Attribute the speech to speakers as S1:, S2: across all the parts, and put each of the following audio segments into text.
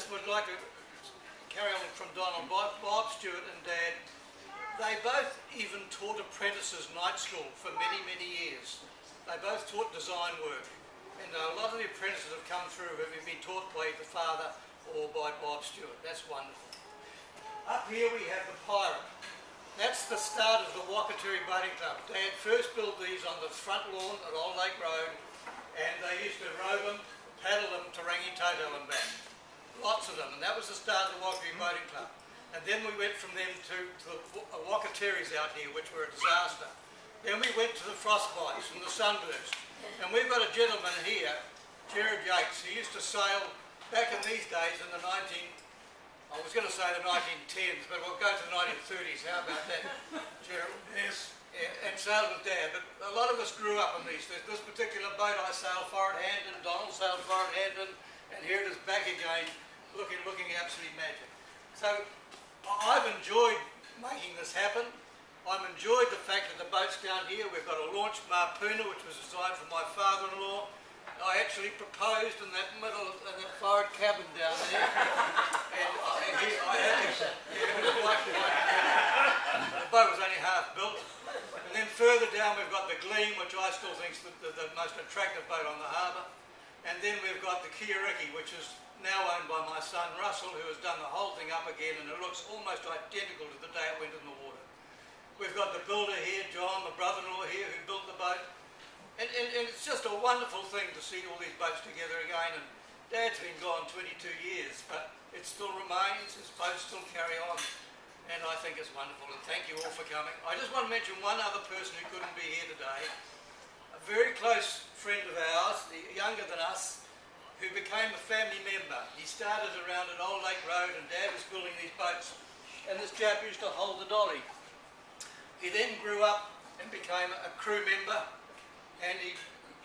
S1: just would like to carry on from Donald. Bob Stewart and Dad, they both even taught apprentices night school for many, many years. They both taught design work. And a lot of the apprentices have come through have been taught by the father or by Bob Stewart. That's wonderful. Up here we have the Pirate. That's the start of the Wakaturi Boating Club. Dad first built these on the front lawn at Old Lake Road, and they used to row them, paddle them to Rangitoto and back. Lots of them, and that was the start of the Wakaturi Boating Club. And then we went from them to the Wakatiris out here, which were a disaster. Then we went to the frostbites and the sunburst. And we've got a gentleman here, Jack Yacht, who used to sail back in these days in the I was going to say the 1910s, but we'll go to the 1930s. How about that, Gerald? Yes. And sailed with Dad. But a lot of us grew up on these. This particular boat I sailed for at Handon, Donald sailed for at Handon, and here it is back again, looking absolutely magic. So I've enjoyed making this happen. I've enjoyed the fact that the boat's down here. We've got a launch Marpuna, which was designed for my father-in-law. I actually proposed in that forward cabin down there, and I had to, it was quite the boat was only half built. And then further down we've got the Gleam, which I still think is the most attractive boat on the harbour. And then we've got the Kiariki, which is now owned by my son Russell, who has done the whole thing up again, and it looks almost identical to the day it went in the water. We've got the builder here, John, my brother-in-law here, who built the boat. And it's just a wonderful thing to see all these boats together again. And Dad's been gone 22 years, but it still remains, his boats still carry on. And I think it's wonderful, and thank you all for coming. I just want to mention one other person who couldn't be here today. A very close friend of ours, younger than us, who became a family member. He started around at Old Lake Road, and Dad was building these boats. And this chap used to hold the dolly. He then grew up and became a crew member, and he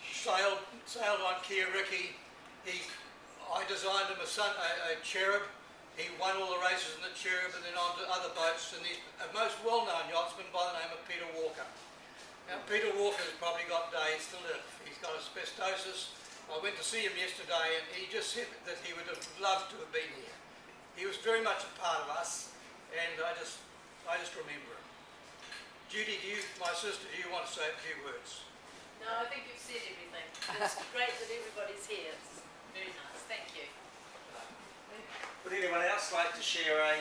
S1: sailed on Kiariki. I designed him a cherub. He won all the races in the cherub, and then on to other boats. And he's a most well-known yachtsman by the name of Peter Walker. Now, Peter Walker's probably got days to live. He's got asbestosis. I went to see him yesterday, and he just said that he would have loved to have been here. He was very much a part of us, and I just remember him. Judy, my sister, do you want to say a few words?
S2: No, I think you've said everything. It's great that everybody's here. It's very nice. Thank you.
S3: Would anyone else like to share a